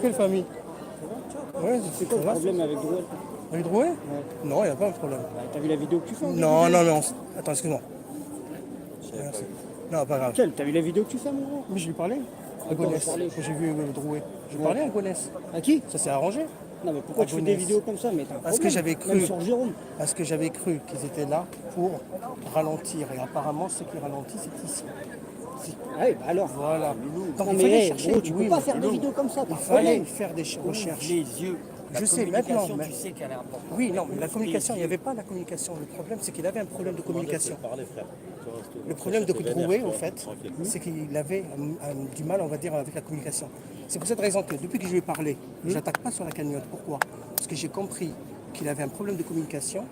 Quelle famille? Ouais, C'est quoi le problème avec Drouet? Avec Drouet? Ouais. Non, il n'y a pas de problème. Bah, t'as vu la vidéo que tu fais? Non, non, non. Attends, excuse-moi. Merci. Non, pas grave. Quelle? T'as vu la vidéo que tu fais, mon gros? Mais je lui parlais. À Gonesse. Que j'ai vu Drouet. Je lui parlais à Gonesse. À qui? Ça s'est arrangé. Non, mais pourquoi tu fais des vidéos comme ça? Mais t'as un Parce que problème. j'avais cru. Même sur Jérôme. Parce que j'avais cru qu'ils étaient là pour ralentir. Et apparemment, ce qui ralentit, c'est ici. Ah oui, bah alors. Voilà. Donc Non, il mais fallait hey, chercher. gros, tu oui, peux pas mais- faire des vidéos comme ça. Il fallait faire des recherches. Les yeux. Je sais maintenant. Mais... Tu sais qu'elle est importante. Oui, non, mais la communication, il n'y avait pas la communication. Le problème, c'est qu'il avait un problème de communication. Le problème de Drouet, au fait, c'est qu'il avait du mal, on va dire, avec la communication. C'est pour cette raison que depuis que je lui ai parlé, je n'attaque pas sur la cagnotte. Pourquoi? Parce que j'ai compris qu'il avait un problème de communication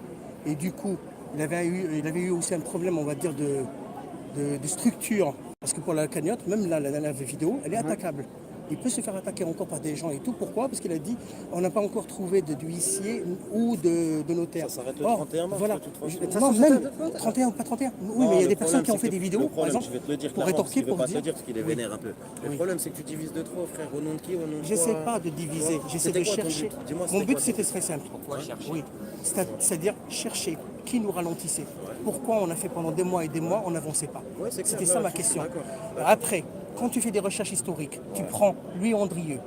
et du coup, il avait eu aussi un problème, on va dire, de structure. Parce que pour la cagnotte, même là, la dernière vidéo, elle est attaquable. Il peut se faire attaquer encore par des gens et tout. Pourquoi? Parce qu'il a dit on n'a pas encore trouvé d'huissier ou de notaire. Ça s'arrête le 31 mars, voilà. de toute façon. Non, même 31 ou pas 31. Oui, mais il y a des personnes qui ont fait des vidéos, par exemple, je vais te le dire pour clairement, rétorquer, parce qu'il pour veut pas dire. se dire parce qu'il est vénère un peu. Le problème, c'est que tu divises de trop, frère. Au nom de qui? Au nom de quoi? J'essaie pas de diviser, j'essaie de C'était quoi ton chercher. but? Dis-moi, Mon c'était but, quoi c'était très simple. Pourquoi chercher? Oui, c'est-à-dire chercher qui nous ralentissait. Pourquoi on a fait pendant des mois et des mois, on n'avançait pas. Ouais, c'est clair, C'était ça ouais, ma je suis question. d'accord. Après, quand tu fais des recherches historiques, tu prends Louis Andrieux.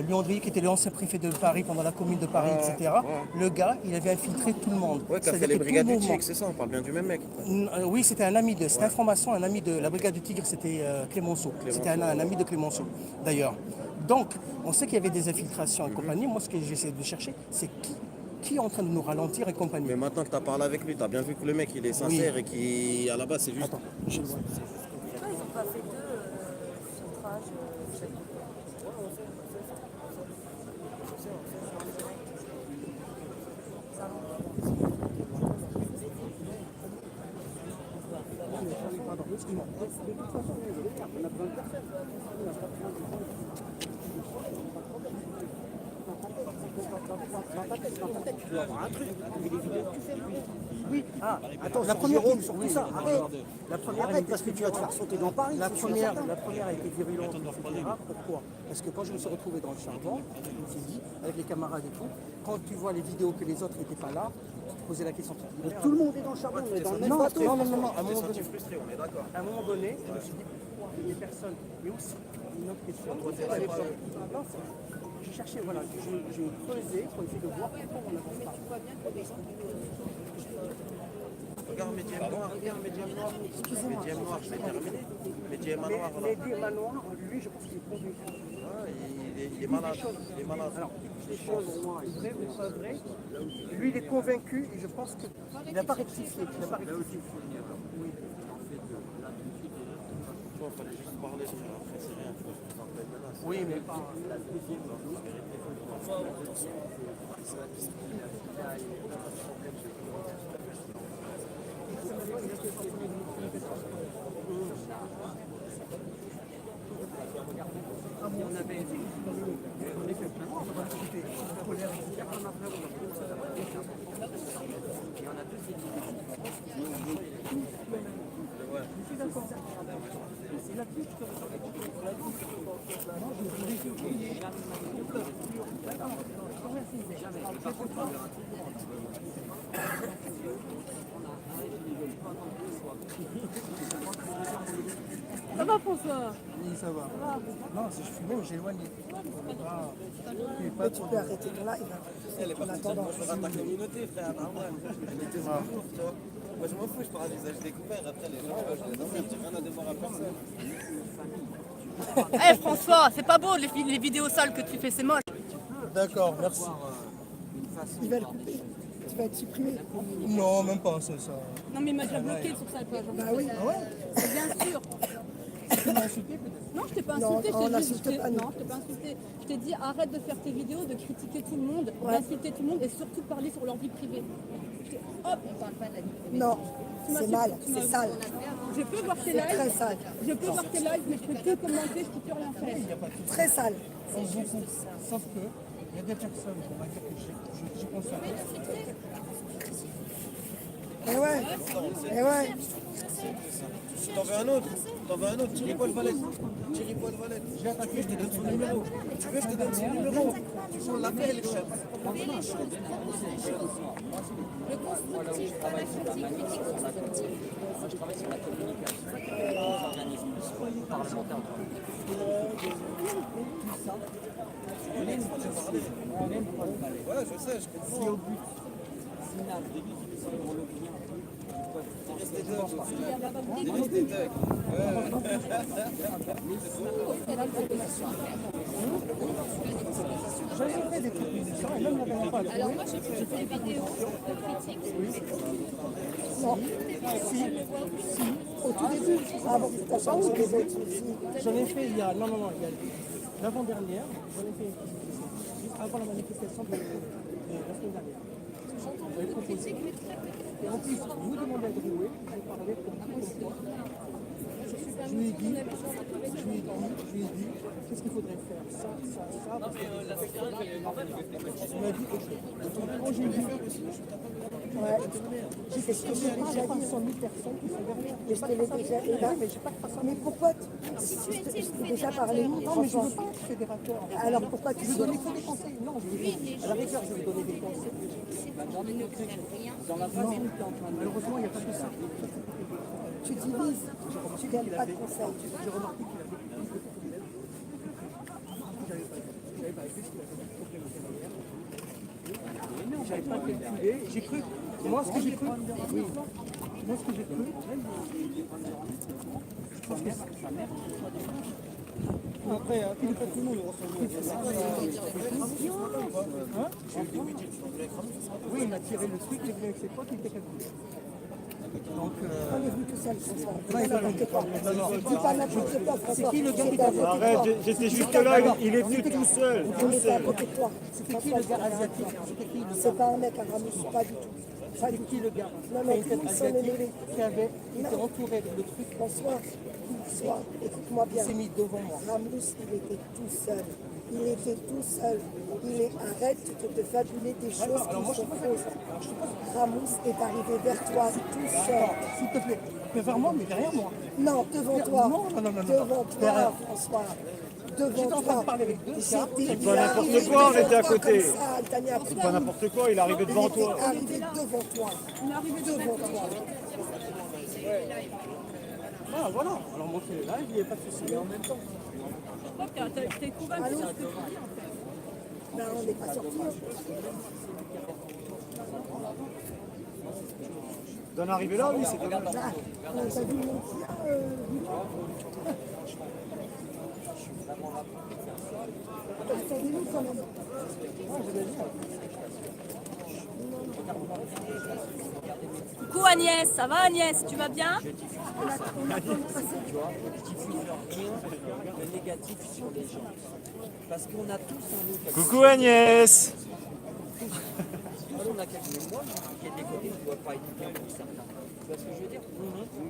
Louis Andrieux qui était l'ancien préfet de Paris pendant la commune de Paris, etc. Le gars, il avait infiltré tout le monde. Ouais, qui a fait les brigades du Tigre, c'est ça, on parle bien du même mec. Oui, c'était un ami de. C'était information, un ami de la brigade du Tigre, c'était Clémenceau. C'était un ami de Clémenceau, d'ailleurs. Donc, on sait qu'il y avait des infiltrations et compagnie. Moi, ce que j'essaie de chercher, c'est qui est en train de nous ralentir et compagnie. Mais maintenant que tu as parlé avec lui, tu as bien vu que le mec il est sincère et qui à la base c'est juste. Attends, je le vois. Pourquoi ils n'ont pas fait deux filtrages Pardon, excuse-moi. De toute façon, on a besoin de personne. On n'a pas besoin de gens. Dans ta tête, tu dois avoir un truc. Mais les vidéos que tu fais, oui. Ah, attends, la première Jérôme, sur oui. tout ça. Arrête. La première Arrête parce que tu vas te faire sauter dans Paris. La c'est sûr, première, certain. la première a été virulente, etc. Pourquoi? Parce que quand je me suis retrouvé dans le charbon, je me suis dit, avec les camarades et tout, quand tu vois les vidéos que les autres n'étaient pas là, tu te posais la question. Tu te dis, Mais tout le monde est dans le charbon, on est dans le même non, bateau. non, à un moment T'es donné. senti frustré, on est d'accord. À un moment donné, je me suis dit pourquoi des personnes, mais aussi une autre question. À l'époque, non, j'ai cherché, voilà, j'ai creusé pour essayer de voir pourquoi on n'avance pas. Regarde Médium Noir, regarde Médium Noir. Médium Noir, je l'ai terminé. Médium Noir, là. Mais Mehdi Manoir, lui, je pense qu'il est convaincu. Ah, il est malade. Il est malade. Alors, les choses vraies ou pas vraies, lui, il est convaincu et je pense qu'il n'a pas rectifié. Il n'a pas rectifié. Oui. Il fallait juste parler, frère. Après, c'est rien. Faut que je vous en paye menace. Oui, mais pas. Ça va François? Oui, ça va. Non, si je suis bon, j'ai éloigné. Mais tu peux arrêter ton live. Elle est pas attendant. Je rate ta communauté, frère. Elle était secours, tu vois. Moi, je m'en fous, je parle à visage découvert. Après, les gens, je les emmerde, j'ai rien à devoir à personne. Eh François, c'est pas beau les vidéos sales que tu fais, c'est moche. D'accord, merci. Il va le couper. Tu vas être supprimé. Non, même pas, c'est ça. Non mais il m'a déjà bloqué sur sa page. Bah oui. C'est bien sûr. Tu m'as insulté peut-être? Non, je t'ai pas Non, insulté, on je n'insulte t'ai dit, pas, nous. non, je t'ai pas insulté. Je t'ai dit arrête de faire tes vidéos, de critiquer tout le monde, Ouais. d'insulter tout le monde et surtout de parler sur leur vie privée. Hop, on parle pas de la vie privée. Non, Tu m'as c'est su- mal, tu m'as- c'est sale. Je peux voir tes C'est très lives, sale. je peux voir tes lives, mais je peux que commenter, je peux plus rien faire. Très sale. Sauf que, il y a des personnes, on va dire que j'ai constaté. Eh ouais. Eh ouais. T'en veux un autre? T'en veux un autre? Thierry Paul Valette. Thierry Paul Valette. Je vais attaquer, je te donne son numéro. Tu veux, je te donne son numéro. On l'appelle, chef. Le constructif, pas la critique, critique constructive. Moi, je travaille sur la communication des organismes parlementaires. Ouais, je sais, je comprends. Si au but final, pour le bien, Reste des thugs. Reste des thugs. J'avais fait des trucs musiciens et même la dernière fois. Alors moi j'ai fait des vidéos critiques. Non. Si. Au tout début. Ah bon, t'as pas où les autres si. J'en ai fait il y a. Non, il y a l'avant-dernière. J'en ai fait juste avant la manifestation de la semaine dernière. J'avais proposé. Et en plus, vous demandez à Drouet, j'ai parlé pour pourquoi. Je lui ai dit, qu'est-ce qu'il faudrait faire? Ça. Il m'a dit, ok. Quand j'ai vu, Ouais. J'ai déjà dit 100 000 personnes qui sont derrière. Mais je te l'ai déjà dit là. Mais j'ai pas fait ça. Mais pourquoi je t'ai déjà parlé? non, mais je ne veux pas être fédérateur. Alors pourquoi tu Je veux veux donner que des conseils. Non, je veux à la rigueur, je vais donner des conseils. dans la phase où tu es en train de Malheureusement, il n'y a pas que ça. Tu divises. Tu donnes pas de conseils. J'ai remarqué qu'il avait plus de problèmes. J'avais pas vu qu'il avait des problèmes derrière. J'avais pas calculé. J'ai cru. Moi, ce que j'ai cru. Oui. Moi, ce que j'ai cru. Je pense que sa mère. Après, il n'est pas tout le monde hein? Oui, il a tiré le truc, il est venu avec ses potes, il était calculé. Donc, On est venu tout seul, François. Dis pas n'importe quoi. Dis pas n'importe quoi, François. c'est qui le gars C'était à côté de toi. Arrête, j'étais juste là, il est venu tout seul. On était à côté de toi. C'était qui le gars asiatique? C'est pas un mec à Ramus, pas du tout. Pas du Qui le gars? Non, non, tous sont mêlés. Qui avait été entouré de le truc, François, écoute-moi bien. il s'est mis devant moi. Ramus, il était tout seul. Il était tout seul. Arrête de te fabuler des choses qui sont fausses. Ramus est arrivé vers toi tout seul. S'il te plaît, mais vers moi, mais derrière moi. Non, devant toi. Non. Devant Derrière. toi, François. Devant J'étais en train toi. de parler avec deux gars. C'est pas n'importe quoi, on était à côté. C'est Pas n'importe quoi, il est arrivé devant toi. arrivé devant toi. Devant toi. Ah, voilà. Alors, montrez le live, il n'y a pas de souci. Mais en même temps. T'es convaincu Allô? de ce que tu dis. Non, on n'est pas sorti. D'en arriver là, oui, c'est pas mal. Là, t'as vu mon tir, attendez-nous quand même. Coucou Agnès, ça va Agnès, tu vas bien? diffuse rien de négatif sur les gens. Parce qu'on a tous en nous quelque chose. Coucou Agnès. Tous on a quelque chose. Moi, qui est des côtés, ne doit pas être bien pour certains. Tu vois ce que je veux dire?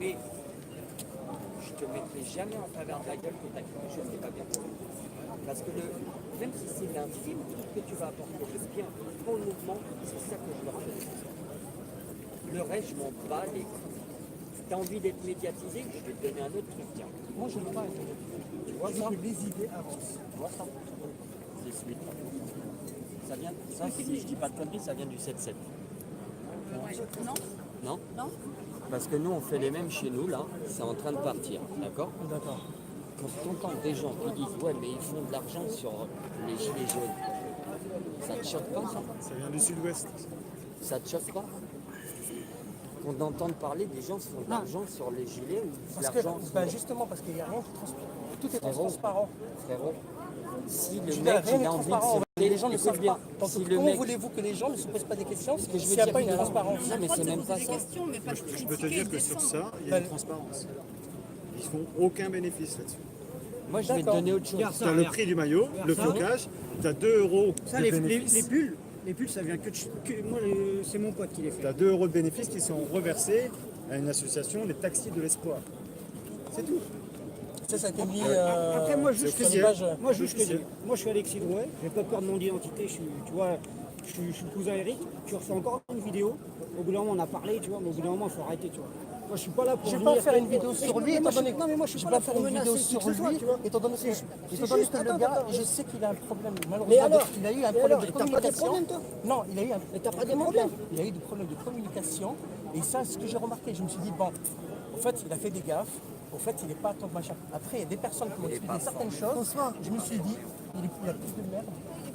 Mais je te mettrai jamais en travers de la gueule que tu as quelque chose qui n'est pas bien pour toi. Parce que même si c'est l'infime truc que tu vas apporter de bien pour le mouvement, c'est ça que je leur fais. Le reste, je m'en bats les couilles. T'as envie d'être médiatisé, je vais te donner un autre truc, tiens. Moi, je ne veux pas être. Tu vois ça? Que les idées avancent. Tu vois ça? C'est suite. Ça vient, ça, si je dis pas de conneries, ça vient du 7-7. Non? Non? Non? Parce que nous, on fait les mêmes chez nous, là, c'est en train de partir, d'accord? D'accord. Quand tu entends des gens qui disent, ouais, mais ils font de l'argent sur les gilets jaunes, ça te choque pas, ça? Ça vient du sud-ouest. Ça te choque pas? Qu'on entende parler des gens qui font de l'argent sur les gilets ou de Parce que, l'argent ben justement, parce qu'il n'y a rien qui transparent. Tout est transparent. Frérot, si le Tu mec n'as rien il n'est a envie de transparent. se Les gens ne écoute savent bien, pas. Donc, si le comment mec... voulez-vous que les gens ne se posent pas des questions Ce que je s'il veux n'y a dire, pas une transparence? Non, mais c'est même pas Des ça. questions, mais pas de Je peux te dire que sur ça, il y a une transparence. Ils ne font aucun bénéfice là-dessus. Moi, je vais te D'accord. donner autre chose. Tu as le prix du maillot, le flocage, tu as 2 euros Ça, de les bénéfices. bulles, ça vient moi, c'est mon pote qui les fait. Tu as 2 euros de bénéfices qui sont reversés à une association, les taxis de l'espoir. C'est tout. Ça a été mis Après, moi, juste c'est que officiel. moi, juste que moi, je suis Alexis Drouet, j'ai pas peur de mon identité, je suis, tu vois, je suis le cousin Eric, tu refais encore une vidéo, Au bout d'un moment, on a parlé, tu vois, mais au bout d'un moment, il faut arrêter, tu vois. Moi, je suis pas là pour Je vais venir pas faire une vidéo sur lui, étant donné non, mais moi, je suis je pas vais là pas faire pour une vidéo menacer sur qui que ce soit, lui, tu vois. étant donné que, C'est étant donné juste, que le attends, gars, attends. je sais qu'il a un problème, Mais malheureusement, alors il a eu un Et problème alors de Et t'as pas des communication. problèmes, toi Non, il a eu un. Mais t'as pas des Écoute-moi problèmes bien. Il a eu des problèmes de communication, et ça, ce que j'ai remarqué, je me suis dit, bon, en fait, il a fait des gaffes, au fait, il n'est pas tant machin. Après, il y a des personnes qui m'ont expliqué certaines choses, François. je me suis dit, il a plus de merde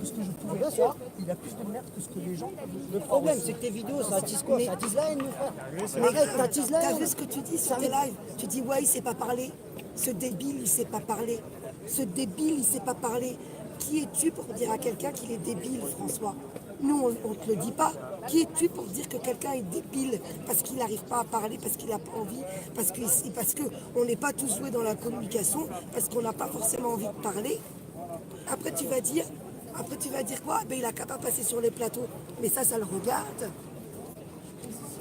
que ce que je pouvais bien sûr. croire, il a plus de merde que ce que les gens Le problème, c'est que tes vidéos, ça attise quoi? Ça attise la haine, mon frère. Arrête, ça attise la T'as haine. vu ce que tu dis sur tes lives? Tu dis ouais, il sait pas parler. Ce débile, il sait pas parler. Ce débile, il sait pas parler. Qui es-tu pour dire à quelqu'un qu'il est débile, François? Nous, on ne te le dit pas. Qui es-tu pour dire que quelqu'un est débile parce qu'il n'arrive pas à parler, parce qu'il n'a pas envie, parce que on n'est pas tous joués dans la communication, parce qu'on n'a pas forcément envie de parler. Après, tu vas dire quoi? Ben, il a qu'à pas passer sur les plateaux. Mais ça le regarde.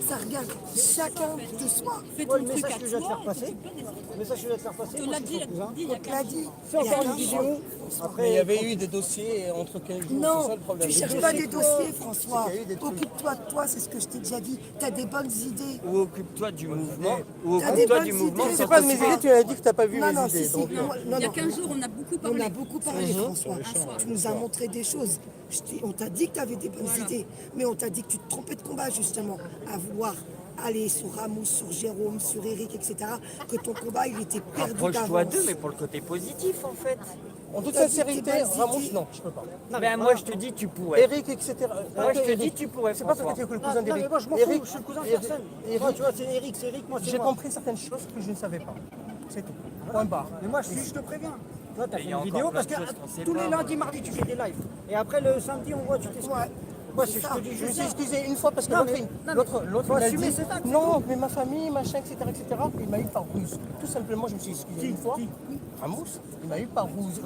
Ça regarde chacun de soi. Fais Ouais, ton le truc message à que je viens de toi. faire passer, le message que je viens de faire passer, On moi, l'a je dit, suis ton cousin. il y a On te l'a dit. Fais encore une Il y a vidéo. Mais Après, il y avait eu des dossiers entre 15 jours, c'est Non, ça le problème. tu Les cherches pas des dossiers, dossiers, François. c'est qu'il y a eu des trucs. Occupe-toi de toi, c'est ce que je t'ai déjà dit. Tu as des bonnes idées. Ou occupe-toi du mouvement, ou T'as des occupe-toi bonnes du mouvement. idées. C'est sans pas de mes continuer. idées, tu as dit que tu n'as pas vu Non, mes non, idées. si, donc, non, Il y a non. 15 jours, on a beaucoup On parlé. a beaucoup parlé, François. Tu nous as montré des choses. On t'a dit que tu avais des bonnes idées, mais on t'a dit que tu te trompais de combat, justement, à vouloir aller sur Ramos, sur Jérôme, sur Eric, etc. Que ton combat, il était perdu Rapproche-toi d'avance. d'eux, mais pour le côté positif en fait. En toute T'as dit sincérité, tes bonnes Ramos, idées. non, je peux pas. Ben, moi je te dis, tu pourrais. Eric, etc. Moi je te Eric, dis, tu pourrais. c'est pas parce François. que tu es le Non, cousin non, mais d'Eric. moi, je m'en fous, je suis le cousin de personne. Moi, tu vois, c'est Eric, moi, c'est J'ai moi. compris certaines choses que je ne savais pas. C'est tout. Point barre. Mais moi, je te préviens. Toi, t'as Mais fait il y a une encore vidéo plein parce de que choses qu'on sait tous pas, les moi. lundis, mardis, tu fais des lives. Et après, le samedi, on voit, tu t'excuses. Ouais. Moi, C'est je ça. te dis Je me juste suis ça. excusé une fois parce que Non, l'autre, mais- il- non, mais l'autre, faut il a assumer dit ses actes, non, mais ma famille, machin, etc., etc. Il m'a eu par ruse. Tout simplement, je me suis excusé une fois. Ramos, il m'a eu par ruse,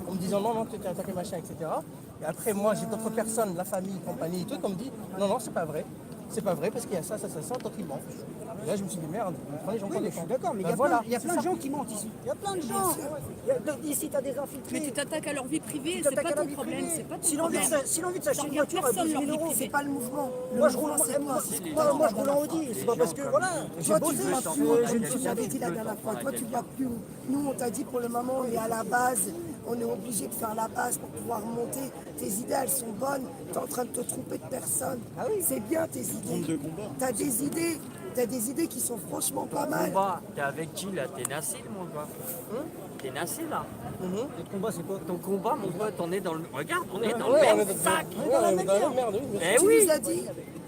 en me disant non, non, tu t'es attaqué, machin, etc. Et après, moi, j'ai d'autres personnes, la famille, compagnie, et tout, qui me dit non, non, c'est pas vrai. C'est pas vrai parce qu'il y a ça, donc ils mentent. Et là, je me suis dit merde, prenez, j'en Oui, prends mais des je suis comptes. d'accord, mais Ben il voilà, y a c'est plein de ça. gens qui mentent ici. Il y a plein de gens. Ici, tu as des Mais infiltrés. tu t'attaques à leur vie privée, Tu c'est t'attaques pas à la ton vie problème. privée. C'est pas ton Si l'envie problème. de s'acheter Ça une regarde voiture à personne, 12 leur 000 vie euros, privée. C'est pas le mouvement. Le moi, je mouvement, roule c'est toi. moi, je roule en Audi. C'est pas parce que, voilà, j'ai Toi, bossé. tu vois t'en plus, prends je quelqu'un te l'avais qui dit la peut dernière t'en fois, prendre toi tu vois plus où. Nous on t'a dit pour le moment on est à la base, on est obligé de faire la base pour pouvoir monter. Tes idées elles sont bonnes, tu es en train de te tromper de personne. C'est bien tes idées. T'as des idées qui sont franchement pas mal. Combat, t'es avec qui là? T'es Nassil mon gars. T'es Nassil là. Le combat, c'est quoi? Ton combat mon pote, on est dans le. Regarde, on est dans Ouais, le on même est dans- sac. ouais, on est dans la merde, oui. Eh Tu oui. nous as dit,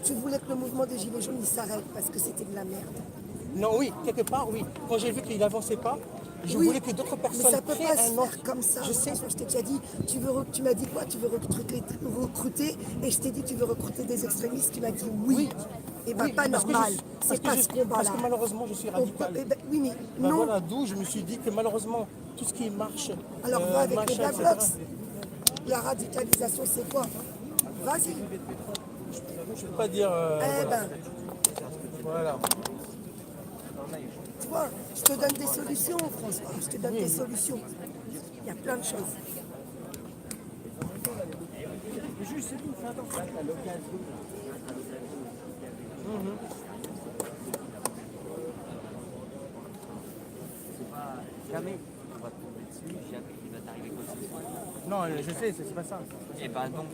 tu voulais que le mouvement des Gilets jaunes il s'arrête parce que c'était de la merde. Non, oui, quelque part, oui. Quand j'ai vu qu'il n'avançait pas, je Oui, voulais que d'autres mais personnes ça peut créent pas se un faire autre. comme ça. Je sais. François, je t'ai déjà dit, tu m'as dit quoi? Tu veux recruter, et je t'ai dit tu veux recruter des extrémistes. Tu m'as dit oui. Et ben Oui, pas parce que normal. parce C'est que pas je- ce combat-là. Parce que malheureusement, je suis radical. Oui, mais Ben non. voilà, d'où je me suis dit que malheureusement, tout ce qui marche. Alors va avec les machin, Black etc. Blocs. La radicalisation, c'est quoi? Vas-y. Je ne peux pas dire. Eh Voilà. ben, Voilà. tu vois, je te donne des solutions, François. Je te donne des solutions. Il y a plein de choses. Juste, c'est tout, fais attention. Jamais on va te tomber dessus, jamais il va t'arriver quoi que ce soit. Non, je sais, c'est pas ça. Et ben donc,